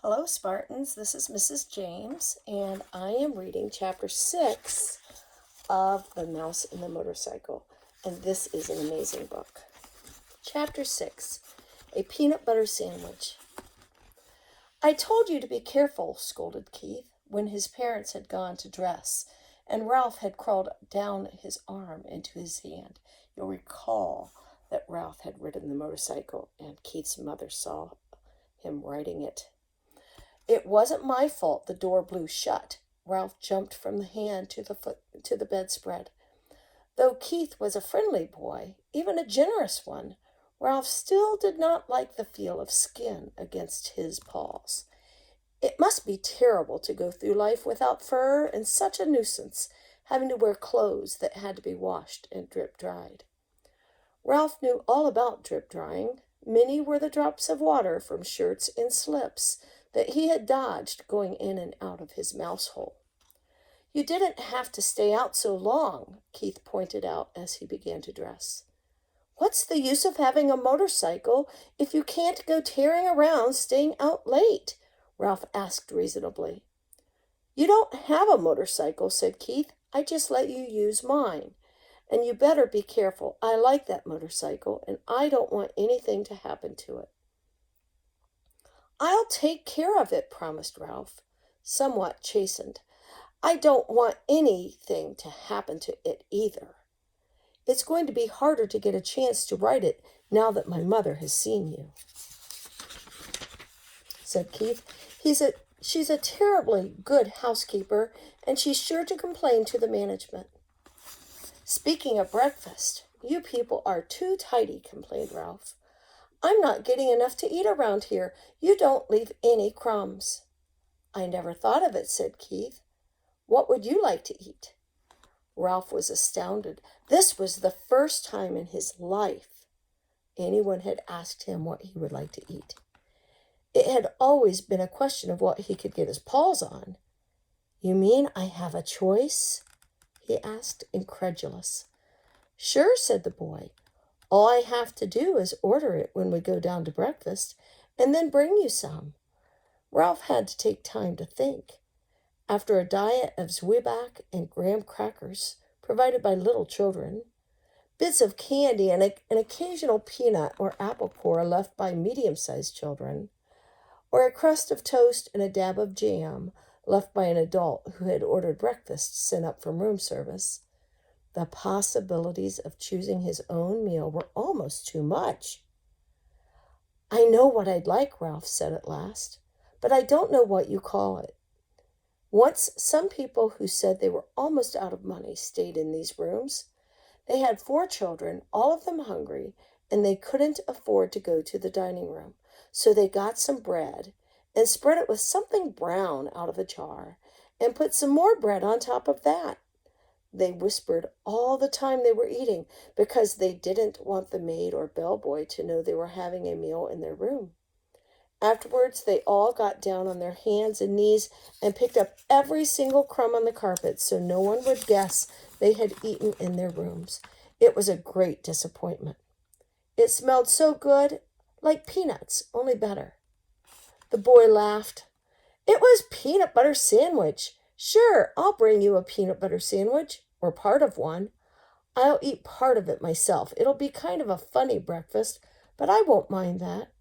Hello, Spartans. This is Mrs. James, and I am reading chapter 6 of The Mouse and the Motorcycle, and this is an amazing book. Chapter 6, A Peanut Butter Sandwich. I told you to be careful, scolded Keith, when his parents had gone to dress, and Ralph had crawled down his arm into his hand. You'll recall that Ralph had ridden the motorcycle, and Keith's mother saw him riding it. It wasn't my fault the door blew shut. Ralph jumped from the hand to the bedspread. Though Keith was a friendly boy, even a generous one, Ralph still did not like the feel of skin against his paws. It must be terrible to go through life without fur and such a nuisance, having to wear clothes that had to be washed and drip dried. Ralph knew all about drip drying. Many were the drops of water from shirts and slips that he had dodged going in and out of his mouse hole. You didn't have to stay out so long, Keith pointed out as he began to dress. What's the use of having a motorcycle if you can't go tearing around staying out late? Ralph asked reasonably. You don't have a motorcycle, said Keith. I just let you use mine. And you better be careful. I like that motorcycle, and I don't want anything to happen to it. I'll take care of it, promised Ralph, somewhat chastened. I don't want anything to happen to it either. It's going to be harder to get a chance to ride it now that my mother has seen you, said Keith. She's a terribly good housekeeper, and she's sure to complain to the management. Speaking of breakfast, you people are too tidy, complained Ralph. I'm not getting enough to eat around here. You don't leave any crumbs. I never thought of it, said Keith. What would you like to eat? Ralph was astounded. This was the first time in his life anyone had asked him what he would like to eat. It had always been a question of what he could get his paws on. You mean I have a choice? He asked, incredulous. Sure, said the boy. All I have to do is order it when we go down to breakfast, and then bring you some. Ralph had to take time to think. After a diet of Zwieback and graham crackers provided by little children, bits of candy and an occasional peanut or apple core left by medium-sized children, or a crust of toast and a dab of jam left by an adult who had ordered breakfast sent up from room service, the possibilities of choosing his own meal were almost too much. I know what I'd like, Ralph said at last, but I don't know what you call it. Once, some people who said they were almost out of money stayed in these rooms. They had 4 children, all of them hungry, and they couldn't afford to go to the dining room. So they got some bread and spread it with something brown out of a jar and put some more bread on top of that. They whispered all the time they were eating because they didn't want the maid or bellboy to know they were having a meal in their room. Afterwards, they all got down on their hands and knees and picked up every single crumb on the carpet so no one would guess they had eaten in their rooms. It was a great disappointment. It smelled so good, like peanuts, only better. The boy laughed. It was peanut butter sandwich. Sure, I'll bring you a peanut butter sandwich, or part of one. I'll eat part of it myself. It'll be kind of a funny breakfast, but I won't mind that.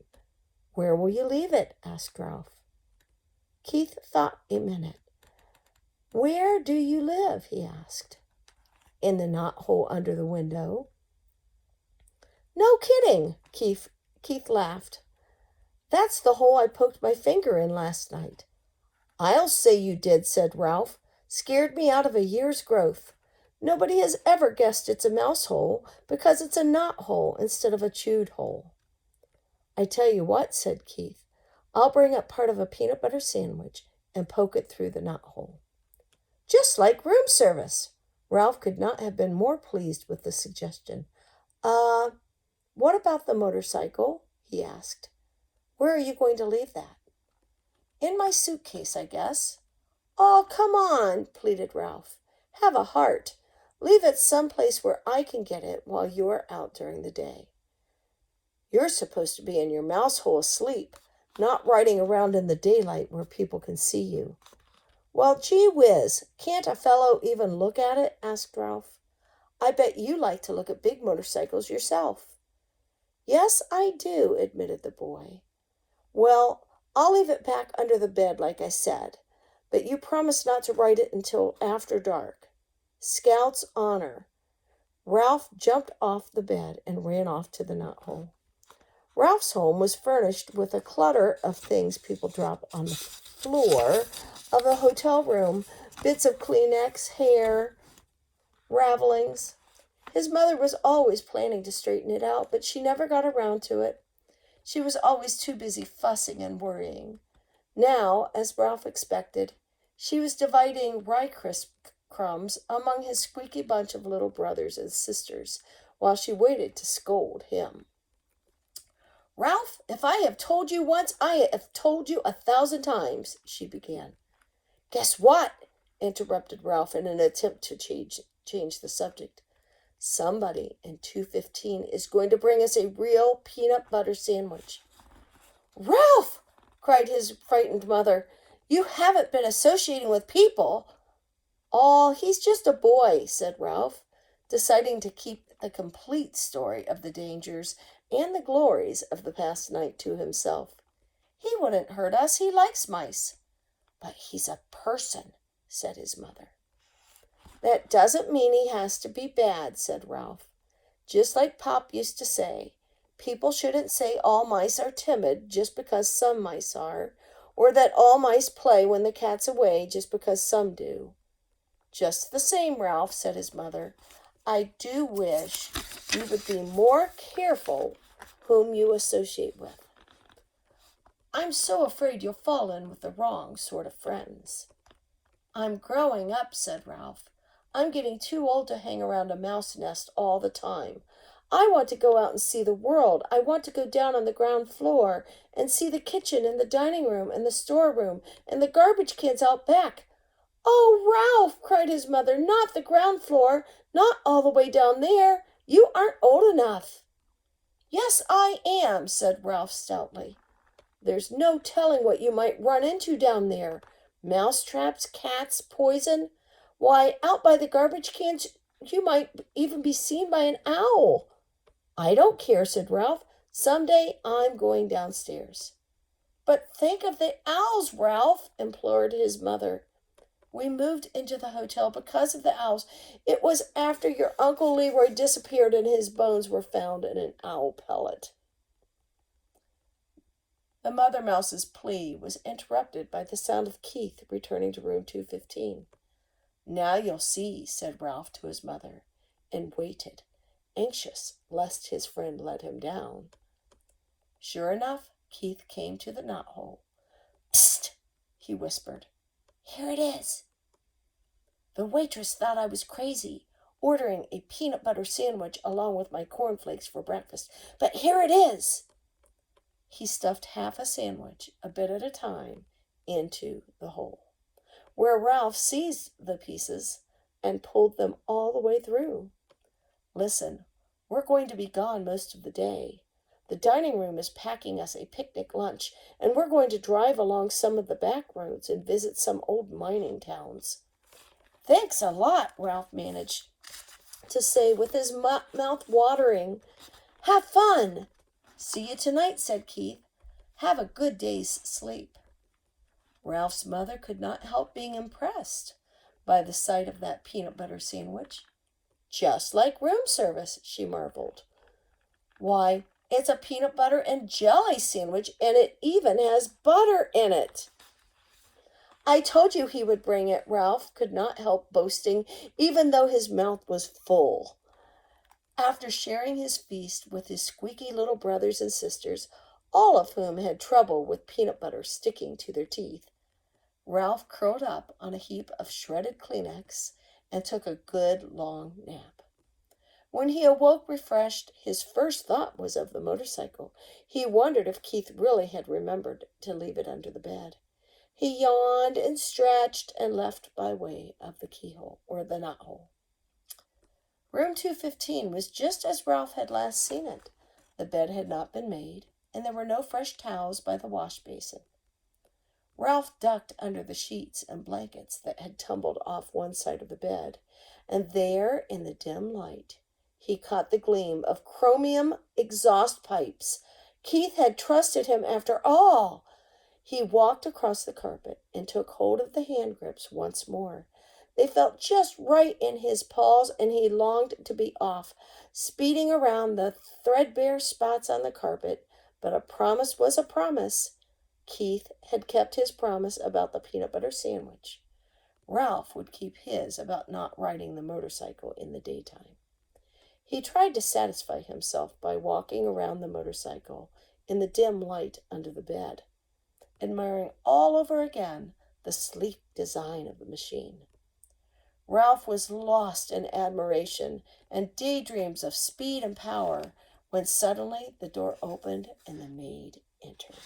Where will you leave it? Asked Ralph. Keith thought a minute. Where do you live? He asked. In the knothole under the window. No kidding, Keith laughed. That's the hole I poked my finger in last night. I'll say you did, said Ralph. Scared me out of a year's growth. Nobody has ever guessed it's a mouse hole because it's a knot hole instead of a chewed hole. I tell you what, said Keith. I'll bring up part of a peanut butter sandwich and poke it through the knot hole. Just like room service. Ralph could not have been more pleased with the suggestion. What about the motorcycle? He asked. Where are you going to leave that? In my suitcase, I guess. Oh, come on, pleaded Ralph. Have a heart. Leave it someplace where I can get it while you're out during the day. You're supposed to be in your mouse hole asleep. not riding around in the daylight where people can see you." "Well, gee whiz, can't a fellow even look at it?" asked Ralph. "I bet you like to look at big motorcycles yourself." "Yes, I do," admitted the boy. "Well, I'll leave it back under the bed like I said, but you promise not to ride it until after dark. Scout's honor." Ralph jumped off the bed and ran off to the knothole. Ralph's home was furnished with a clutter of things people drop on the floor of the hotel room, bits of Kleenex, hair, ravelings. His mother was always planning to straighten it out, but she never got around to it. She was always too busy fussing and worrying. Now, as Ralph expected, she was dividing rye crisp crumbs among his squeaky bunch of little brothers and sisters while she waited to scold him. "Ralph, if I have told you once, I have told you 1,000 times," she began. "Guess what?" interrupted Ralph in an attempt to change the subject. "Somebody in 215 is going to bring us a real peanut butter sandwich." "Ralph!" cried his frightened mother. "You haven't been associating with people." "Oh, he's just a boy," said Ralph, deciding to keep the complete story of the dangers and the glories of the past night to himself. "He wouldn't hurt us. He likes mice." "But he's a person," said his mother. "That doesn't mean he has to be bad," said Ralph. "Just like Pop used to say, people shouldn't say all mice are timid just because some mice are, or that all mice play when the cat's away just because some do." "Just the same, Ralph," said his mother, "I do wish you would be more careful whom you associate with. I'm so afraid you'll fall in with the wrong sort of friends." "I'm growing up," said Ralph. "I'm getting too old to hang around a mouse nest all the time. I want to go out and see the world. I want to go down on the ground floor and see the kitchen and the dining room and the storeroom and the garbage cans out back." "Oh, Ralph!" cried his mother. "Not the ground floor. Not all the way down there. You aren't old enough." "Yes, I am," said Ralph stoutly. "There's no telling what you might run into down there. Mouse traps, cats, poison. Why, out by the garbage cans, you might even be seen by an owl." "I don't care," said Ralph. "Someday I'm going downstairs." "But think of the owls, Ralph," implored his mother. "We moved into the hotel because of the owls. It was after your Uncle Leroy disappeared and his bones were found in an owl pellet." The mother mouse's plea was interrupted by the sound of Keith returning to room 215. "Now you'll see," said Ralph to his mother, and waited, anxious lest his friend let him down. Sure enough, Keith came to the knothole. "Psst!" he whispered. "Here it is." "The waitress thought I was crazy, ordering a peanut butter sandwich along with my cornflakes for breakfast, but here it is." He stuffed half a sandwich, a bit at a time, into the hole, where Ralph seized the pieces and pulled them all the way through. "Listen, we're going to be gone most of the day. The dining room is packing us a picnic lunch, and we're going to drive along some of the back roads and visit some old mining towns." "Thanks a lot," Ralph managed to say with his mouth watering. "Have fun." "See you tonight," said Keith. "Have a good day's sleep." Ralph's mother could not help being impressed by the sight of that peanut butter sandwich. "Just like room service," she marveled. "Why, it's a peanut butter and jelly sandwich, and it even has butter in it." "I told you he would bring it," Ralph could not help boasting, even though his mouth was full. After sharing his feast with his squeaky little brothers and sisters, all of whom had trouble with peanut butter sticking to their teeth, Ralph curled up on a heap of shredded Kleenex and took a good long nap. When he awoke refreshed, his first thought was of the motorcycle. He wondered if Keith really had remembered to leave it under the bed. He yawned and stretched and left by way of the keyhole, or the knothole. Room 215 was just as Ralph had last seen it. The bed had not been made. and there were no fresh towels by the wash basin. Ralph ducked under the sheets and blankets that had tumbled off one side of the bed, and there, in the dim light, he caught the gleam of chromium exhaust pipes. Keith had trusted him after all. He walked across the carpet and took hold of the hand grips once more. They felt just right in his paws, and he longed to be off, speeding around the threadbare spots on the carpet. But a promise was a promise. Keith had kept his promise about the peanut butter sandwich. Ralph would keep his about not riding the motorcycle in the daytime. He tried to satisfy himself by walking around the motorcycle in the dim light under the bed, admiring all over again the sleek design of the machine. Ralph was lost in admiration and daydreams of speed and power when suddenly the door opened and the maid entered.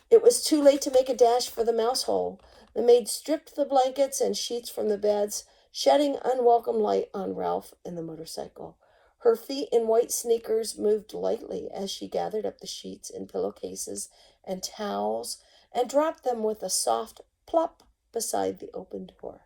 It was too late to make a dash for the mouse hole. The maid stripped the blankets and sheets from the beds, shedding unwelcome light on Ralph and the motorcycle. Her feet in white sneakers moved lightly as she gathered up the sheets and pillowcases and towels and dropped them with a soft plop beside the open door.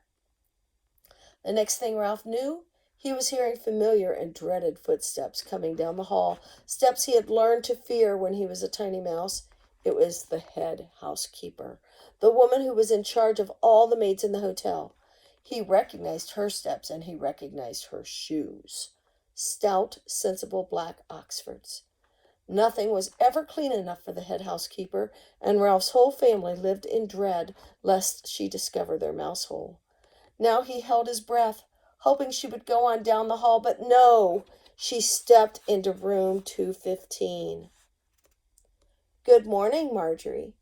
The next thing Ralph knew, he was hearing familiar and dreaded footsteps coming down the hall, steps he had learned to fear when he was a tiny mouse. It was the head housekeeper, the woman who was in charge of all the maids in the hotel. He recognized her steps, and he recognized her shoes. Stout, sensible black Oxfords. Nothing was ever clean enough for the head housekeeper, and Ralph's whole family lived in dread lest she discover their mouse hole. Now he held his breath, hoping she would go on down the hall, but no, she stepped into room 215. "Good morning, Marjorie."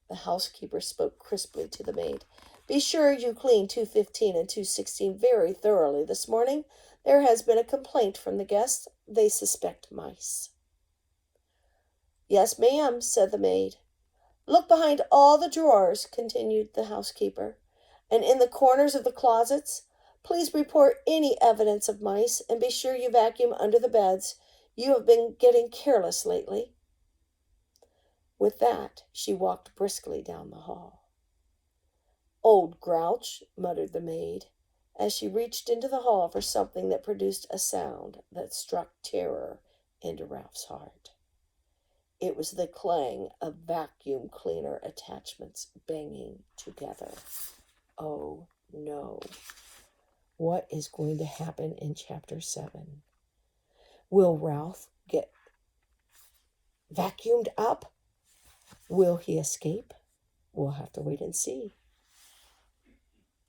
The housekeeper spoke crisply to the maid. "Be sure you clean 215 and 216 very thoroughly this morning. There has been a complaint from the guests. They suspect mice." "Yes, ma'am," said the maid. "Look behind all the drawers," continued the housekeeper, "and in the corners of the closets. Please report any evidence of mice, and be sure you vacuum under the beds. You have been getting careless lately." With that, she walked briskly down the hall. "Old grouch," muttered the maid, as she reached into the hall for something that produced a sound that struck terror into Ralph's heart. It was the clang of vacuum cleaner attachments banging together. Oh, no. What is going to happen in Chapter 7? Will Ralph get vacuumed up? Will he escape? We'll have to wait and see.